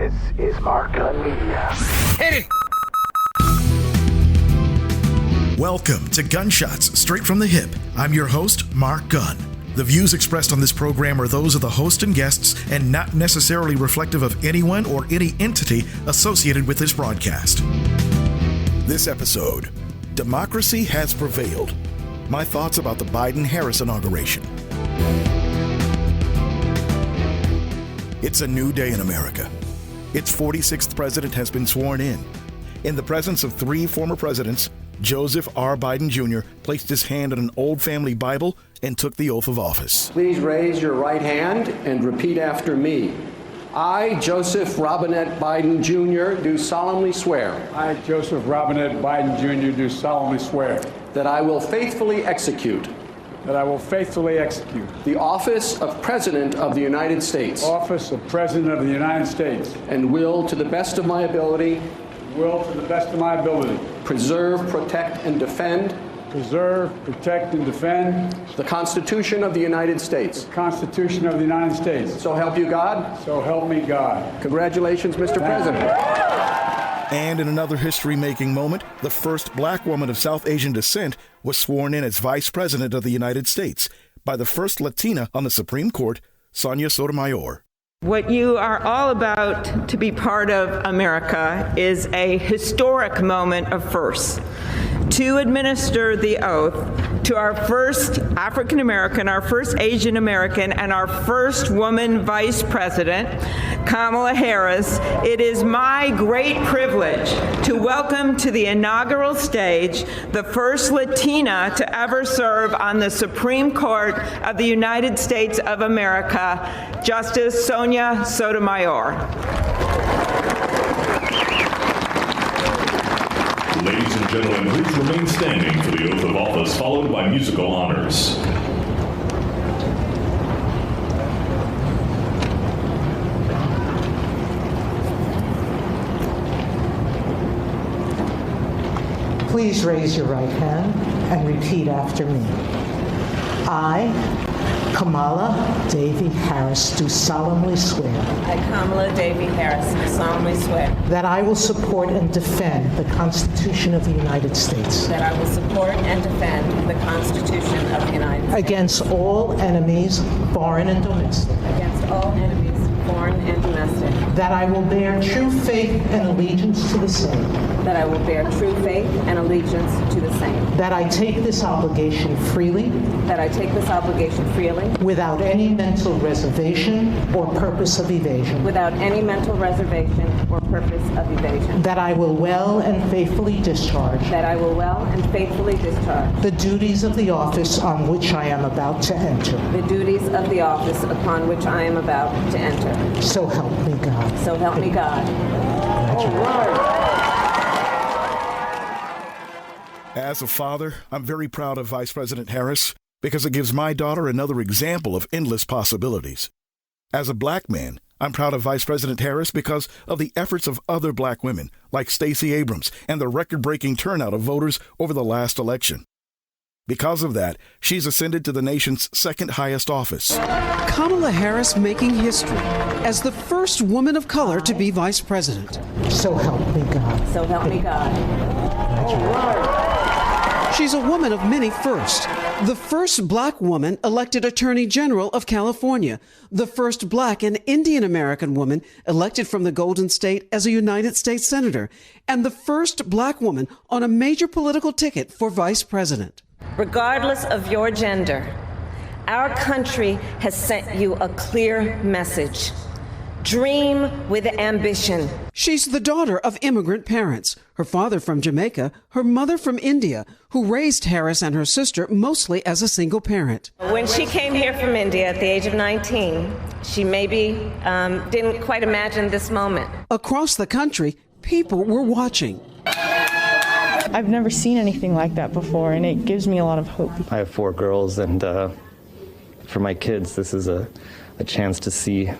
This is Mark Gunn Media. Hit it! Welcome to Gunshots Straight from the Hip. I'm your host, Mark Gunn. The views expressed on this program are those of the host and guests and not necessarily reflective of anyone or any entity associated with this broadcast. This episode, Democracy Has Prevailed. My thoughts about the Biden-Harris inauguration. It's a new day in America. Its 46th president has been sworn in. In the presence of three former presidents, Joseph R. Biden Jr. placed his hand on an old family Bible and took the oath of office. Please raise your right hand and repeat after me. I, Joseph Robinette Biden Jr., do solemnly swear. I, Joseph Robinette Biden Jr., do solemnly swear. That I will faithfully execute. That I will faithfully execute. The office of President of the United States. Office of President of the United States. And will, to the best of my ability. Will, to the best of my ability. Preserve, protect, and defend. Preserve, protect, and defend. The Constitution of the United States. The Constitution of the United States. So help you God. So help me God. Congratulations, Mr. President. And in another history-making moment, the first black woman of South Asian descent was sworn in as Vice President of the United States by the first Latina on the Supreme Court, Sonia Sotomayor. What you are all about to be part of, America, is a historic moment of firsts. To administer the oath to our first African American, our first Asian American, and our first woman vice president, Kamala Harris, it is my great privilege to welcome to the inaugural stage the first Latina to ever serve on the Supreme Court of the United States of America, Justice Sonia Sotomayor. Ladies and gentlemen, please remain standing for the oath of office, followed by musical honors. Please raise your right hand and repeat after me. I, Kamala Davy Harris, do solemnly swear. I, Kamala Davy Harris, do solemnly swear. That I will support and defend the Constitution of the United States. That I will support and defend the Constitution of the United States. Against all enemies, foreign and domestic. Against all enemies, foreign and domestic. That I will bear true faith and allegiance to the same. That I will bear true faith and allegiance to the same. That I take this obligation freely. That I take this obligation freely. Without any mental reservation or purpose of evasion. Without any mental reservation or purpose of evasion. That I will well and faithfully discharge. That I will well and faithfully discharge. The duties of the office on which I am about to enter. The duties of the office upon which I am about to enter. So help me God. So help me God. All right. As a father, I'm very proud of Vice President Harris because it gives my daughter another example of endless possibilities. As a black man, I'm proud of Vice President Harris because of the efforts of other black women like Stacey Abrams and the record-breaking turnout of voters over the last election. Because of that, she's ascended to the nation's second highest office. Kamala Harris making history as the first woman of color to be vice president. So help me God. So help me God. All right. She's a woman of many firsts. The first black woman elected Attorney General of California. The first black and Indian American woman elected from the Golden State as a United States Senator. And the first black woman on a major political ticket for vice president. Regardless of your gender, our country has sent you a clear message. Dream with ambition. She's the daughter of immigrant parents, her father from Jamaica, her mother from India, who raised Harris and her sister mostly as a single parent. When she came here from India at the age of 19, she maybe didn't quite imagine this moment. Across the country, people were watching. I've never seen anything like that before, and it gives me a lot of hope. I have 4 girls, and for my kids, this is a chance to see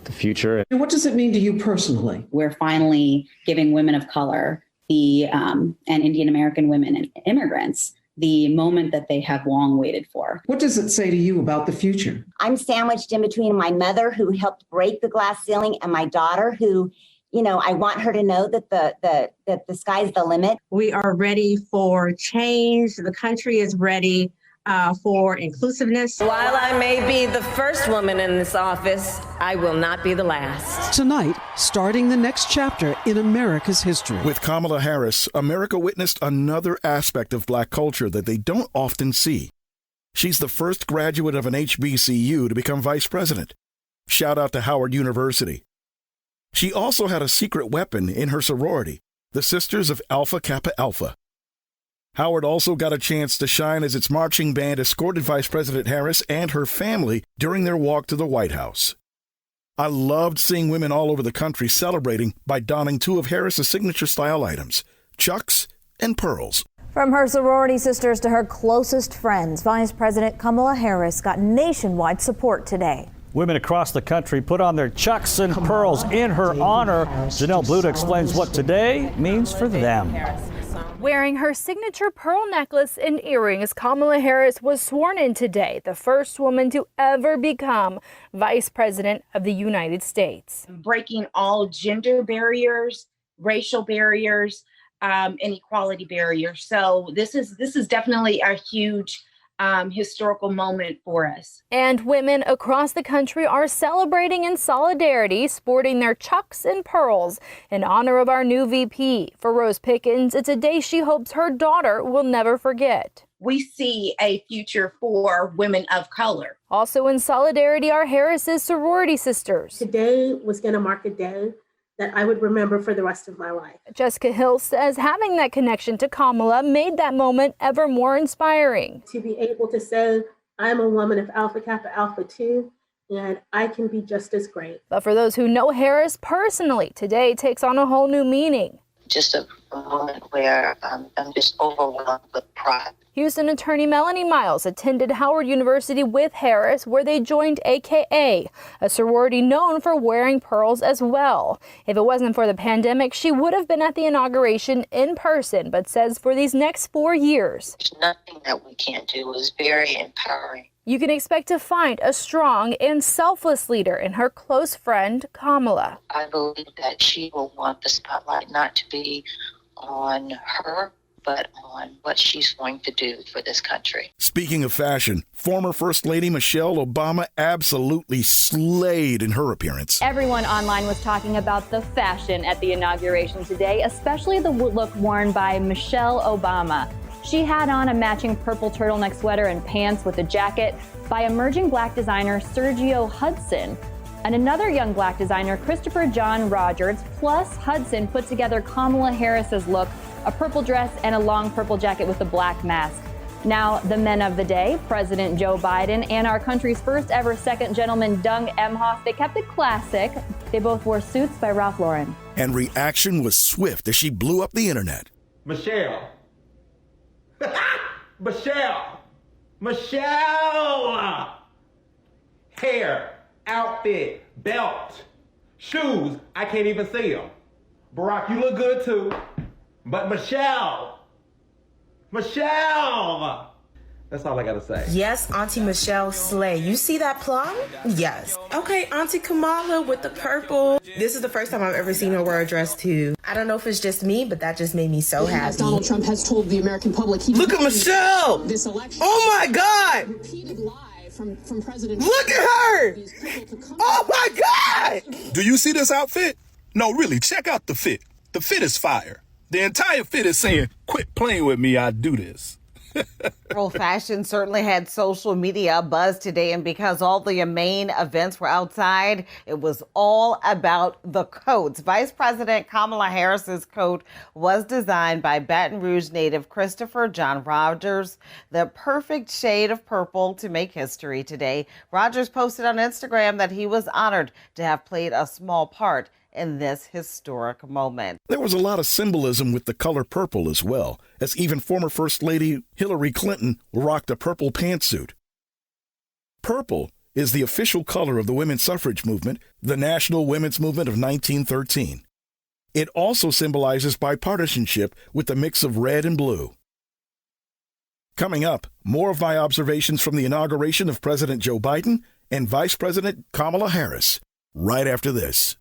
the future. And what does it mean to you personally? We're finally giving women of color and Indian American women and immigrants the moment that they have long waited for. What does it say to you about the future? I'm sandwiched in between my mother, who helped break the glass ceiling, and my daughter, who, I want her to know that the sky's the limit. We are ready for change. The country is ready for inclusiveness. While I may be the first woman in this office, I will not be the last. Tonight, starting the next chapter in America's history. With Kamala Harris, America witnessed another aspect of black culture that they don't often see. She's the first graduate of an HBCU to become vice president. Shout out to Howard University. She also had a secret weapon in her sorority, the Sisters of Alpha Kappa Alpha. Howard also got a chance to shine as its marching band escorted Vice President Harris and her family during their walk to the White House. I loved seeing women all over the country celebrating by donning two of Harris's signature style items, chucks and pearls. From her sorority sisters to her closest friends, Vice President Kamala Harris got nationwide support today. Women across the country put on their chucks and pearls in her honor. Janelle Bluta explains what today means for them. Wearing her signature pearl necklace and earrings, Kamala Harris was sworn in today, the first woman to ever become Vice President of the United States. Breaking all gender barriers, racial barriers, and equality barriers. So this is definitely a huge historical moment for us. And women across the country are celebrating in solidarity, sporting their chucks and pearls in honor of our new VP. For Rose Pickens, it's a day she hopes her daughter will never forget. We see a future for women of color. Also in solidarity are Harris's sorority sisters. Today was going to mark a day that I would remember for the rest of my life. Jessica Hill says having that connection to Kamala made that moment ever more inspiring. To be able to say, I'm a woman of Alpha Kappa Alpha too, and I can be just as great. But for those who know Harris personally, today takes on a whole new meaning. Just a moment where I'm just overwhelmed with pride. Houston attorney Melanie Miles attended Howard University with Harris, where they joined AKA, a sorority known for wearing pearls as well. If it wasn't for the pandemic, she would have been at the inauguration in person, but says for these next 4 years, there's nothing that we can't do. Is very empowering. You can expect to find a strong and selfless leader in her close friend, Kamala. I believe that she will want the spotlight not to be on her, but on what she's going to do for this country. Speaking of fashion, former First Lady Michelle Obama absolutely slayed in her appearance. Everyone online was talking about the fashion at the inauguration today, especially the look worn by Michelle Obama. She had on a matching purple turtleneck sweater and pants with a jacket by emerging black designer Sergio Hudson. And another young black designer, Christopher John Rogers, plus Hudson put together Kamala Harris's look, a purple dress and a long purple jacket with a black mask. Now, the men of the day, President Joe Biden and our country's first ever second gentleman, Doug Emhoff, they kept it classic. They both wore suits by Ralph Lauren. And reaction was swift as she blew up the internet. Michelle. Michelle! Hair, outfit, belt, shoes, I can't even see them. Barack, you look good too. But Michelle! That's all I gotta say. Yes, Auntie Michelle slay. You see that plum? Yes. Okay, Auntie Kamala with the purple. This is the first time I've ever seen her wear a dress too. I don't know if it's just me, but that just made me so happy. Donald Trump has told the American public he look at Michelle! This election. Oh my God! Repeated live from President. Look at her! Oh my God! Do you see this outfit? No, really, check out the fit. The fit is fire. The entire fit is saying, quit playing with me, I do this. Girl fashion certainly had social media buzz today, and because all the main events were outside, it was all about the coats. Vice President Kamala Harris's coat was designed by Baton Rouge native Christopher John Rogers, the perfect shade of purple to make history today. Rogers posted on Instagram that he was honored to have played a small part in this historic moment. There was a lot of symbolism with the color purple as well, as even former First Lady Hillary Clinton rocked a purple pantsuit. Purple is the official color of the women's suffrage movement, the National Women's Movement of 1913. It also symbolizes bipartisanship with a mix of red and blue. Coming up, more of my observations from the inauguration of President Joe Biden and Vice President Kamala Harris, right after this.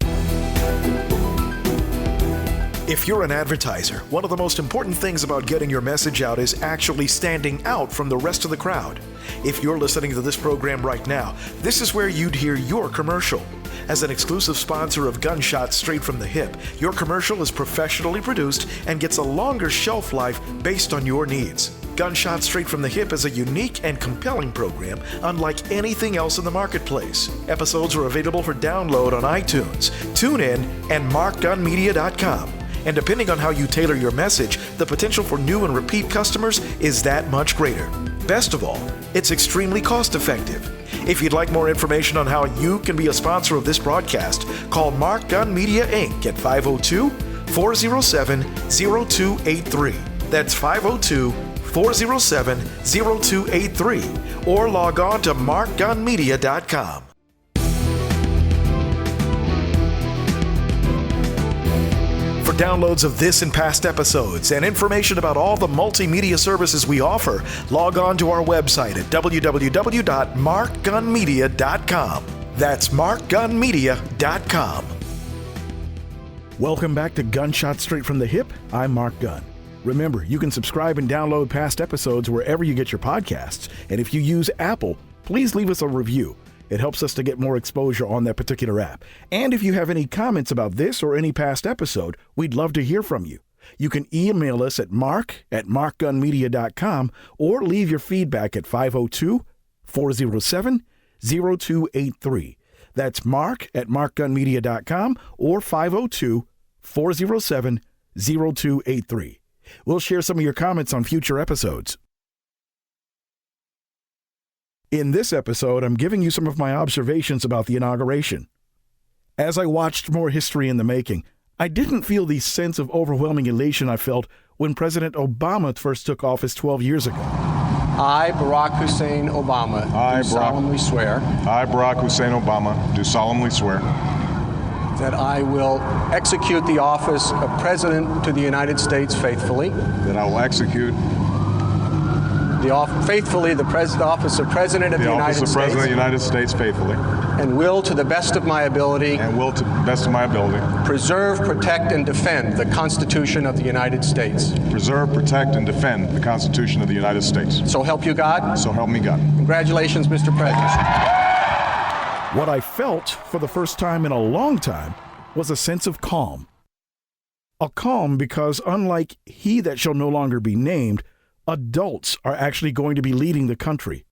If you're an advertiser, one of the most important things about getting your message out is actually standing out from the rest of the crowd. If you're listening to this program right now, this is where you'd hear your commercial. As an exclusive sponsor of Gunshots Straight from the Hip, your commercial is professionally produced and gets a longer shelf life based on your needs. Gunshots Straight from the Hip is a unique and compelling program unlike anything else in the marketplace. Episodes are available for download on iTunes, TuneIn, and MarkGunMedia.com. And depending on how you tailor your message, the potential for new and repeat customers is that much greater. Best of all, it's extremely cost-effective. If you'd like more information on how you can be a sponsor of this broadcast, call Mark Gun Media Inc. at 502-407-0283. That's 502-407-0283. Or log on to markgunmedia.com. For downloads of this and past episodes and information about all the multimedia services we offer, log on to our website at www.markgunmedia.com. That's markgunmedia.com. Welcome back to Gunshot Straight from the Hip. I'm Mark Gunn. Remember, you can subscribe and download past episodes wherever you get your podcasts. And if you use Apple, please leave us a review. It helps us to get more exposure on that particular app. And if you have any comments about this or any past episode, we'd love to hear from you. You can email us at mark@markgunmedia.com or leave your feedback at 502-407-0283. That's mark@markgunmedia.com or 502-407-0283. We'll share some of your comments on future episodes. In this episode, I'm giving you some of my observations about the inauguration. As I watched more history in the making, I didn't feel the sense of overwhelming elation I felt when President Obama first took office 12 years ago. I, Barack Hussein Obama, do solemnly swear. I, Barack Hussein Obama, do solemnly swear. That I will execute the office of President to the United States faithfully. That I will execute the office of President of the United States. The office of President of the United States faithfully. And will, to the best of my ability. And will, to the best of my ability. Preserve, protect, and defend the Constitution of the United States. Preserve, protect, and defend the Constitution of the United States. So help you God. So help me God. Congratulations, Mr. President. What I felt for the first time in a long time was a sense of calm. A calm because, unlike he that shall no longer be named, adults are actually going to be leading the country.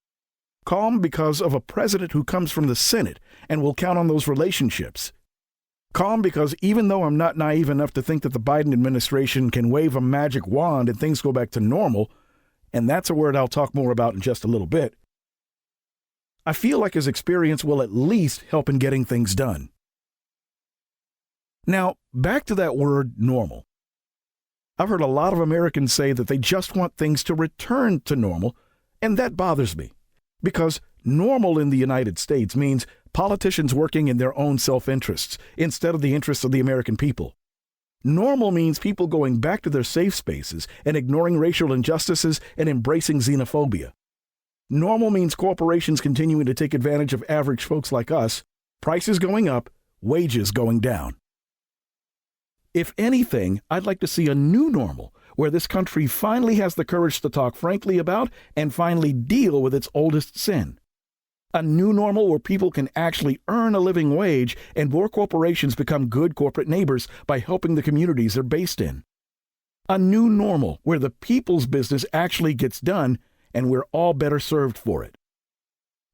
Calm because of a president who comes from the Senate and will count on those relationships. Calm because even though I'm not naive enough to think that the Biden administration can wave a magic wand and things go back to normal, and that's a word I'll talk more about in just a little bit, I feel like his experience will at least help in getting things done. Now, back to that word normal. I've heard a lot of Americans say that they just want things to return to normal, and that bothers me, because normal in the United States means politicians working in their own self-interests instead of the interests of the American people. Normal means people going back to their safe spaces and ignoring racial injustices and embracing xenophobia. Normal means corporations continuing to take advantage of average folks like us, prices going up, wages going down. If anything, I'd like to see a new normal where this country finally has the courage to talk frankly about and finally deal with its oldest sin. A new normal where people can actually earn a living wage and more corporations become good corporate neighbors by helping the communities they're based in. A new normal where the people's business actually gets done and we're all better served for it.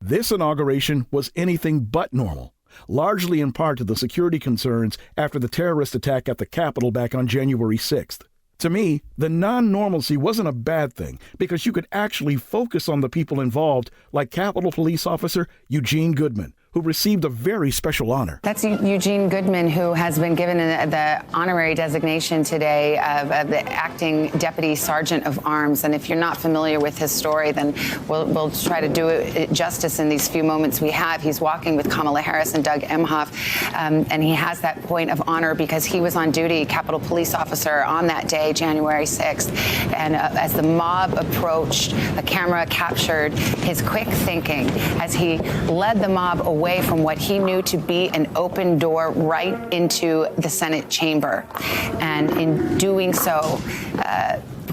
This inauguration was anything but normal, largely in part to the security concerns after the terrorist attack at the Capitol back on January 6th. To me, the non-normalcy wasn't a bad thing because you could actually focus on the people involved, like Capitol Police Officer Eugene Goodman, who received a very special honor. That's Eugene Goodman, who has been given the honorary designation today of the acting Deputy Sergeant of Arms. And if you're not familiar with his story, then we'll try to do it justice in these few moments we have. He's walking with Kamala Harris and Doug Emhoff, and he has that point of honor because he was on duty, Capitol Police officer, on that day, January 6th. And as the mob approached, a camera captured his quick thinking as he led the mob away from what he knew to be an open door right into the Senate chamber. And in doing so,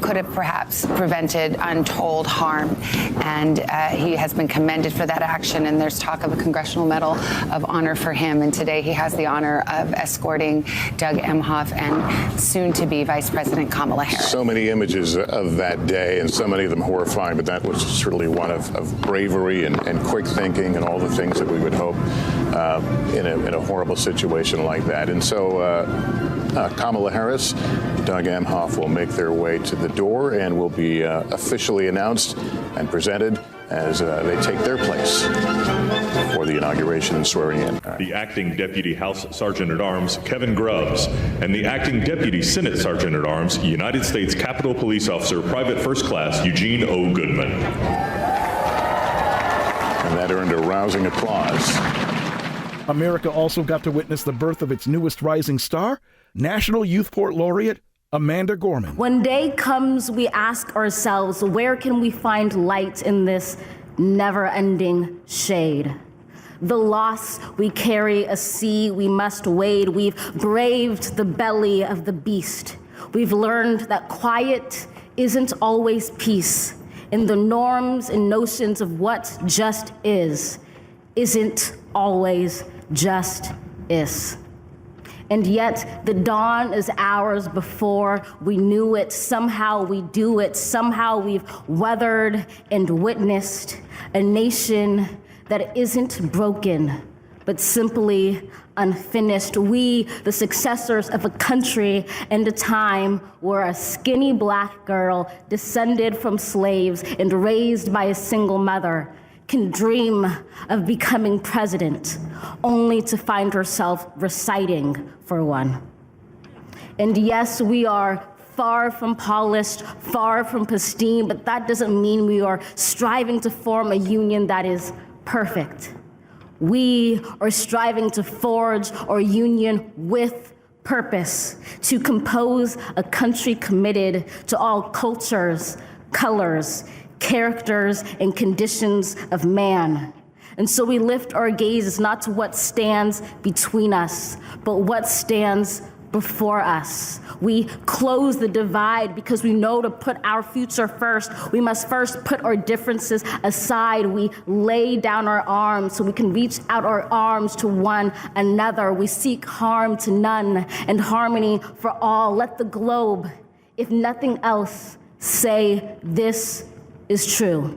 could have perhaps prevented untold harm. And he has been commended for that action, and there's talk of a Congressional Medal of Honor for him. And today he has the honor of escorting Doug Emhoff and soon-to-be Vice President Kamala Harris. So many images of that day, and so many of them horrifying, but that was certainly one of bravery and quick thinking and all the things that we would hope in a horrible situation like that. And so Kamala Harris, Doug Emhoff will make their way to the door and will be officially announced and presented as they take their place for the inauguration and swearing in. The acting Deputy House Sergeant at Arms, Kevin Grubbs, and the acting Deputy Senate Sergeant at Arms, United States Capitol Police Officer, Private First Class Eugene O. Goodman. And that earned a rousing applause. America also got to witness the birth of its newest rising star, National Youthport Laureate Amanda Gorman. When day comes, we ask ourselves, where can we find light in this never-ending shade? The loss we carry, a sea we must wade. We've braved the belly of the beast. We've learned that quiet isn't always peace, and the norms and notions of what just isn't always just is. And yet the dawn is hours before we knew it. Somehow we do it. Somehow we've weathered and witnessed a nation that isn't broken, but simply unfinished. We, the successors of a country and a time where a skinny black girl descended from slaves and raised by a single mother can dream of becoming president, only to find herself reciting for one. And yes, we are far from polished, far from pristine, but that doesn't mean we are striving to form a union that is perfect. We are striving to forge our union with purpose, to compose a country committed to all cultures, colors, characters, and conditions of man. And so we lift our gazes not to what stands between us, but what stands before us. We close the divide because we know to put our future first, we must first put our differences aside. We lay down our arms so we can reach out our arms to one another. We seek harm to none and harmony for all. Let the globe, if nothing else, say this is true.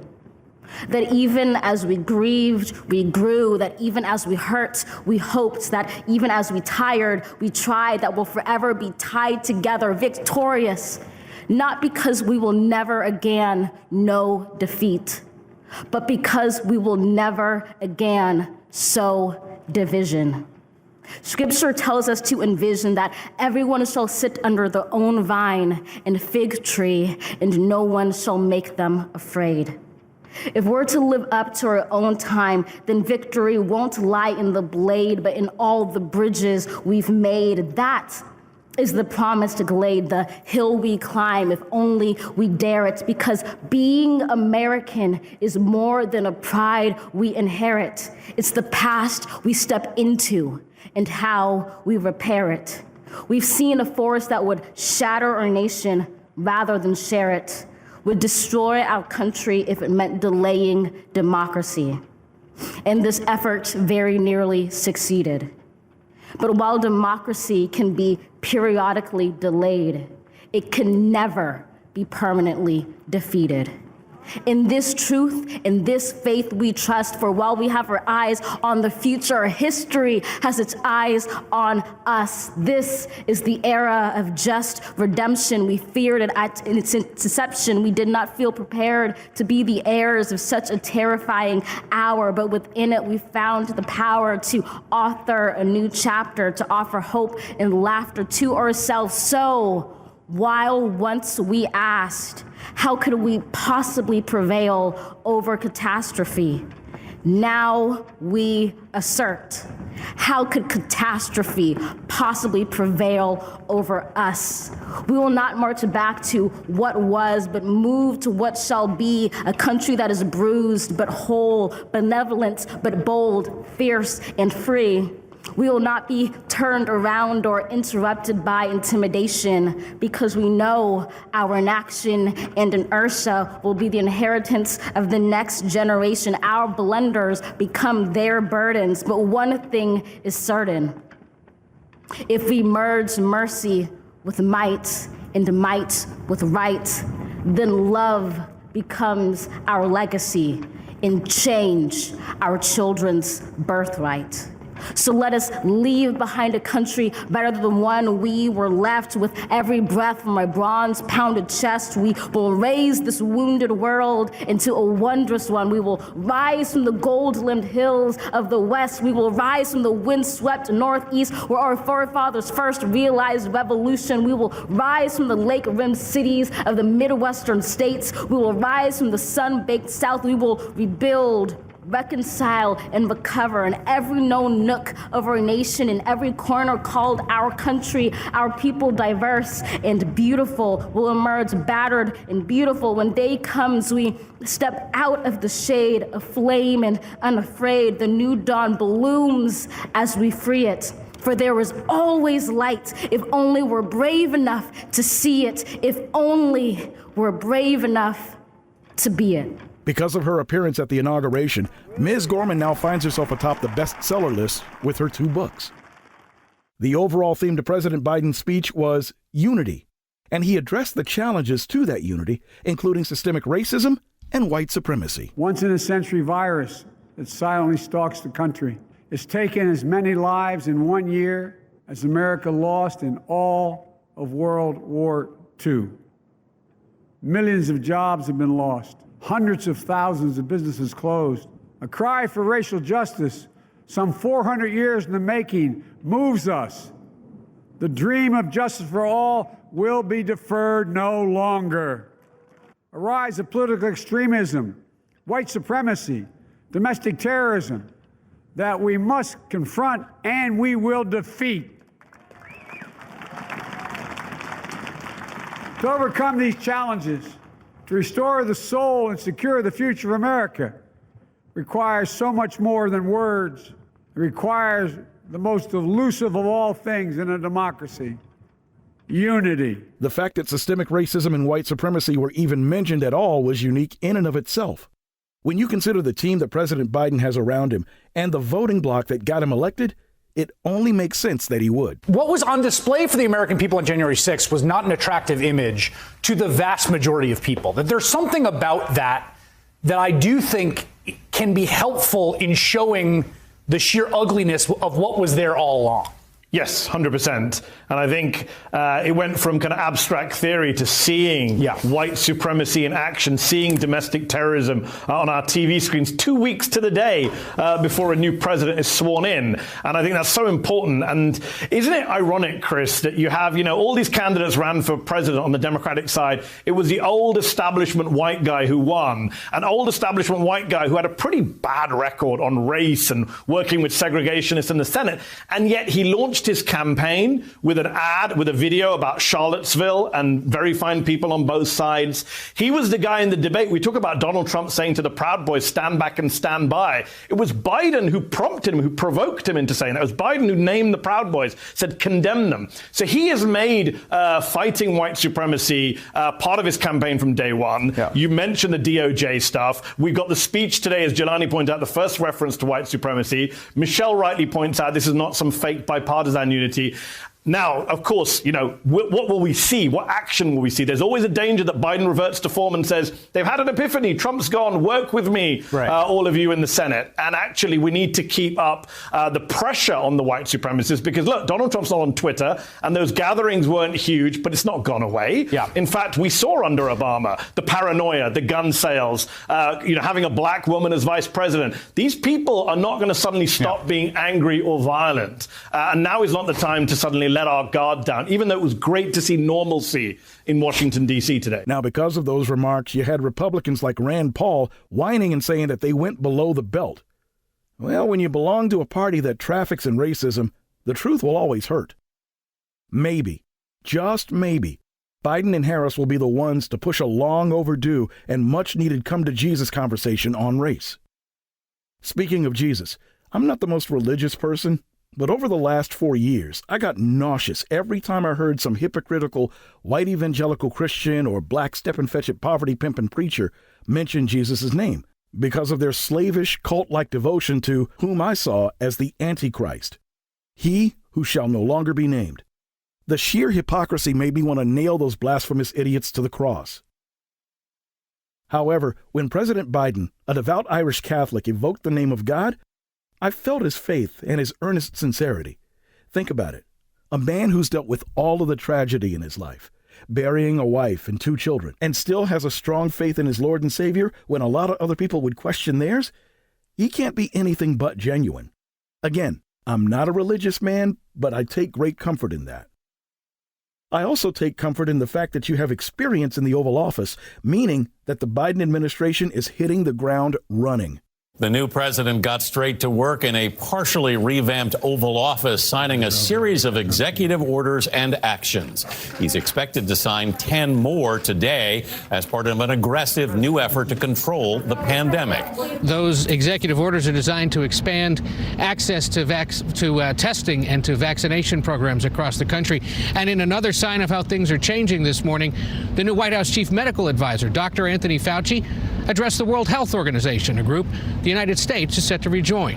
That even as we grieved, we grew. That even as we hurt, we hoped. That even as we tired, we tried. That we'll forever be tied together, victorious, not because we will never again know defeat, but because we will never again sow division. Scripture tells us to envision that everyone shall sit under their own vine and fig tree, and no one shall make them afraid. If we're to live up to our own time, then victory won't lie in the blade, but in all the bridges we've made. That is the promised glade, the hill we climb, if only we dare it, because being American is more than a pride we inherit. It's the past we step into and how we repair it. We've seen a force that would shatter our nation rather than share it, would destroy our country if it meant delaying democracy. And this effort very nearly succeeded. But while democracy can be periodically delayed, it can never be permanently defeated. In this truth, in this faith we trust, for while we have our eyes on the future, history has its eyes on us. This is the era of just redemption. We feared it at its inception. We did not feel prepared to be the heirs of such a terrifying hour, but within it we found the power to author a new chapter, to offer hope and laughter to ourselves. So, while once we asked, how could we possibly prevail over catastrophe? Now we assert, how could catastrophe possibly prevail over us? We will not march back to what was, but move to what shall be, a country that is bruised but whole, benevolent but bold, fierce and free. We will not be turned around or interrupted by intimidation, because we know our inaction and inertia will be the inheritance of the next generation. Our blunders become their burdens. But one thing is certain: if we merge mercy with might and might with right, then love becomes our legacy and change our children's birthright. So let us leave behind a country better than the one we were left. With every breath from my bronze-pounded chest, we will raise this wounded world into a wondrous one. We will rise from the gold-limbed hills of the West. We will rise from the wind-swept Northeast, where our forefathers first realized revolution. We will rise from the lake-rimmed cities of the Midwestern states. We will rise from the sun-baked South. We will rebuild, reconcile, and recover in every known nook of our nation, in every corner called our country. Our people, diverse and beautiful, will emerge battered and beautiful. When day comes, we step out of the shade, aflame and unafraid. The new dawn blooms as we free it. For there is always light, if only we're brave enough to see it, if only we're brave enough to be it. Because of her appearance at the inauguration, Ms. Gorman now finds herself atop the bestseller list with her 2 books. The overall theme to President Biden's speech was unity, and he addressed the challenges to that unity, including systemic racism and white supremacy. Once-in-a-century virus that silently stalks the country has taken as many lives in 1 year as America lost in all of World War II. Millions of jobs have been lost. Hundreds of thousands of businesses closed. A cry for racial justice, some 400 years in the making, moves us. The dream of justice for all will be deferred no longer. A rise of political extremism, white supremacy, domestic terrorism that we must confront and we will defeat. To overcome these challenges, to restore the soul and secure the future of America requires so much more than words. It requires the most elusive of all things in a democracy: unity. The fact that systemic racism and white supremacy were even mentioned at all was unique in and of itself. When you consider the team that President Biden has around him and the voting bloc that got him elected, it only makes sense that he would. What was on display for the American people on January 6th was not an attractive image to the vast majority of people. That there's something about that I do think can be helpful in showing the sheer ugliness of what was there all along. Yes, 100%. And I think it went from kind of abstract theory to seeing white supremacy in action, seeing domestic terrorism on our TV screens 2 weeks to the day before a new president is sworn in. And I think that's so important. And isn't it ironic, Chris, that you have, all these candidates ran for president on the Democratic side. It was the old establishment white guy who won, an old establishment white guy who had a pretty bad record on race and working with segregationists in the Senate. And yet he launched his campaign with an ad, with a video about Charlottesville and very fine people on both sides. He was the guy in the debate. We talk about Donald Trump saying to the Proud Boys, stand back and stand by. It was Biden who prompted him, who provoked him into saying that. It was Biden who named the Proud Boys, said condemn them. So he has made fighting white supremacy part of his campaign from day one. Yeah. You mentioned the DOJ stuff. We got the speech today, as Jelani pointed out, the first reference to white supremacy. Michelle rightly points out this is not some fake bipartisan unity. Now, of course, what will we see? What action will we see? There's always a danger that Biden reverts to form and says, they've had an epiphany. Trump's gone. Work with me, all of you in the Senate. And actually, we need to keep up the pressure on the white supremacists because, look, Donald Trump's not on Twitter and those gatherings weren't huge, but it's not gone away. Yeah. In fact, we saw under Obama the paranoia, the gun sales, having a black woman as vice president. These people are not going to suddenly stop being angry or violent. And now is not the time to suddenly let our guard down, even though it was great to see normalcy in Washington, D.C. today. Now, because of those remarks, you had Republicans like Rand Paul whining and saying that they went below the belt. Well, when you belong to a party that traffics in racism, the truth will always hurt. Maybe, just maybe, Biden and Harris will be the ones to push a long overdue and much needed come to Jesus conversation on race. Speaking of Jesus, I'm not the most religious person, but over the last 4 years, I got nauseous every time I heard some hypocritical white evangelical Christian or black step-and-fetch-it poverty-pimping preacher mention Jesus' name because of their slavish cult-like devotion to whom I saw as the Antichrist, he who shall no longer be named. The sheer hypocrisy made me want to nail those blasphemous idiots to the cross. However, when President Biden, a devout Irish Catholic, evoked the name of God, I felt his faith and his earnest sincerity. Think about it. A man who's dealt with all of the tragedy in his life, burying a wife and 2 children, and still has a strong faith in his Lord and Savior when a lot of other people would question theirs, he can't be anything but genuine. Again, I'm not a religious man, but I take great comfort in that. I also take comfort in the fact that you have experience in the Oval Office, meaning that the Biden administration is hitting the ground running. The new president got straight to work in a partially revamped Oval Office, signing a series of executive orders and actions. He's expected to sign 10 more today as part of an aggressive new effort to control the pandemic. Those executive orders are designed to expand access to testing and to vaccination programs across the country. And in another sign of how things are changing this morning, the new White House chief medical advisor, Dr. Anthony Fauci, addressed the World Health Organization, a group the United States is set to rejoin.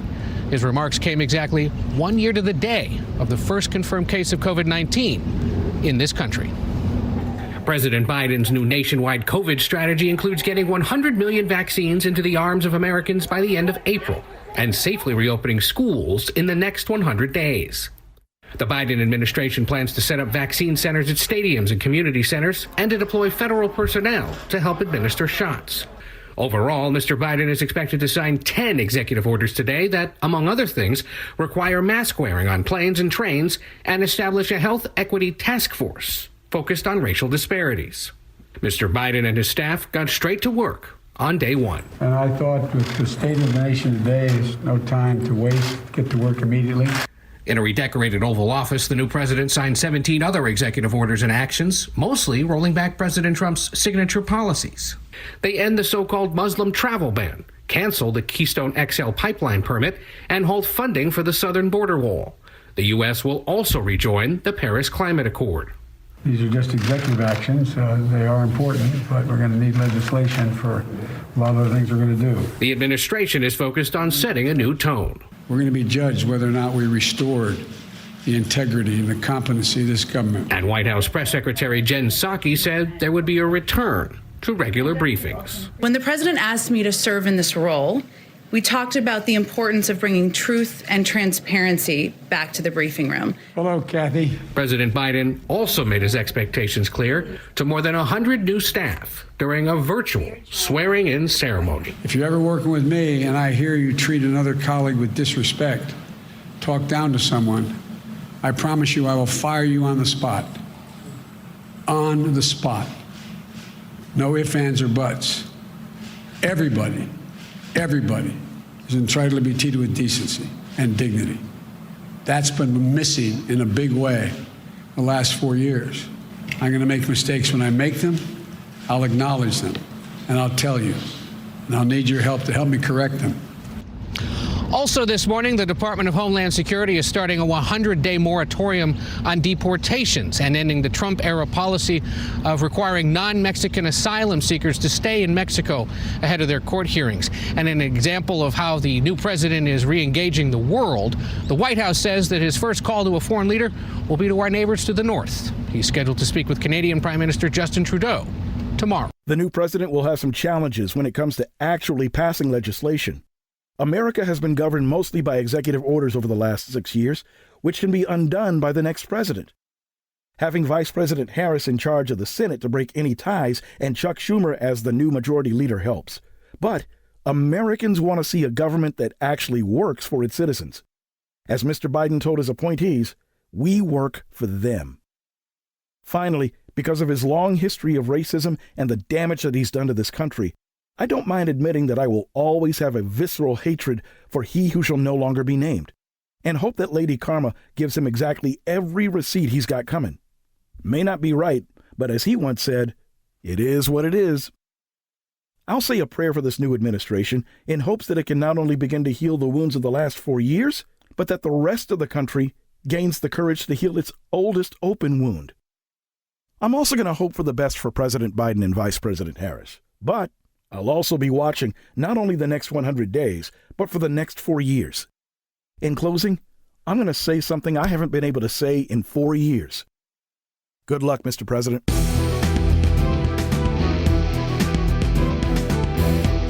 His remarks came exactly 1 year to the day of the first confirmed case of COVID-19 in this country. President Biden's new nationwide COVID strategy includes getting 100 million vaccines into the arms of Americans by the end of April and safely reopening schools in the next 100 days. The Biden administration plans to set up vaccine centers at stadiums and community centers and to deploy federal personnel to help administer shots. Overall, Mr. Biden is expected to sign 10 executive orders today that, among other things, require mask wearing on planes and trains and establish a health equity task force focused on racial disparities. Mr. Biden and his staff got straight to work on day one. And I thought with the state of the nation today, there's no time to waste, get to work immediately. In a redecorated Oval Office, the new president signed 17 other executive orders and actions, mostly rolling back President Trump's signature policies. They end the so-called Muslim travel ban, cancel the Keystone XL pipeline permit, and halt funding for the southern border wall. The U.S. will also rejoin the Paris Climate Accord. These are just executive actions. They are important, but we're going to need legislation for a lot of the things we're going to do. The administration is focused on setting a new tone. We're going to be judged whether or not we restored the integrity and the competency of this government. And White House Press Secretary Jen Psaki said there would be a return to regular briefings. When the president asked me to serve in this role, we talked about the importance of bringing truth and transparency back to the briefing room. Hello, Kathy. President Biden also made his expectations clear to more than 100 new staff during a virtual swearing-in ceremony. If you're ever working with me and I hear you treat another colleague with disrespect, talk down to someone, I promise you I will fire you on the spot. On the spot. No ifs, ands, or buts. Everybody is entitled to be treated with decency and dignity. That's been missing in a big way the last 4 years. I'm going to make mistakes when I make them. I'll acknowledge them, and I'll tell you. And I'll need your help to help me correct them. Also this morning, the Department of Homeland Security is starting a 100-day moratorium on deportations and ending the Trump-era policy of requiring non-Mexican asylum seekers to stay in Mexico ahead of their court hearings. And an example of how the new president is re-engaging the world, the White House says that his first call to a foreign leader will be to our neighbors to the north. He's scheduled to speak with Canadian Prime Minister Justin Trudeau tomorrow. The new president will have some challenges when it comes to actually passing legislation. America has been governed mostly by executive orders over the last 6 years, which can be undone by the next president. Having Vice President Harris in charge of the Senate to break any ties and Chuck Schumer as the new majority leader helps. But Americans want to see a government that actually works for its citizens. As Mr. Biden told his appointees, we work for them. Finally, because of his long history of racism and the damage that he's done to this country, I don't mind admitting that I will always have a visceral hatred for he who shall no longer be named, and hope that Lady Karma gives him exactly every receipt he's got coming. May not be right, but as he once said, it is what it is. I'll say a prayer for this new administration in hopes that it can not only begin to heal the wounds of the last 4 years, but that the rest of the country gains the courage to heal its oldest open wound. I'm also going to hope for the best for President Biden and Vice President Harris. But I'll also be watching not only the next 100 days, but for the next 4 years. In closing, I'm going to say something I haven't been able to say in 4 years. Good luck, Mr. President.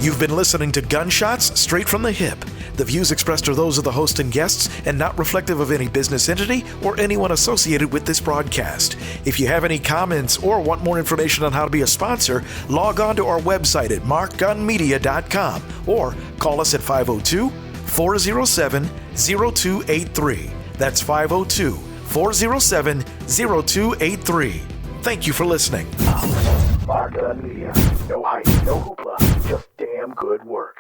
You've been listening to Gunshots Straight from the Hip. The views expressed are those of the host and guests and not reflective of any business entity or anyone associated with this broadcast. If you have any comments or want more information on how to be a sponsor, log on to our website at markgunmedia.com or call us at 502-407-0283. That's 502-407-0283. Thank you for listening. Mark Gun Media. No hype, no hoopla, just damn good work.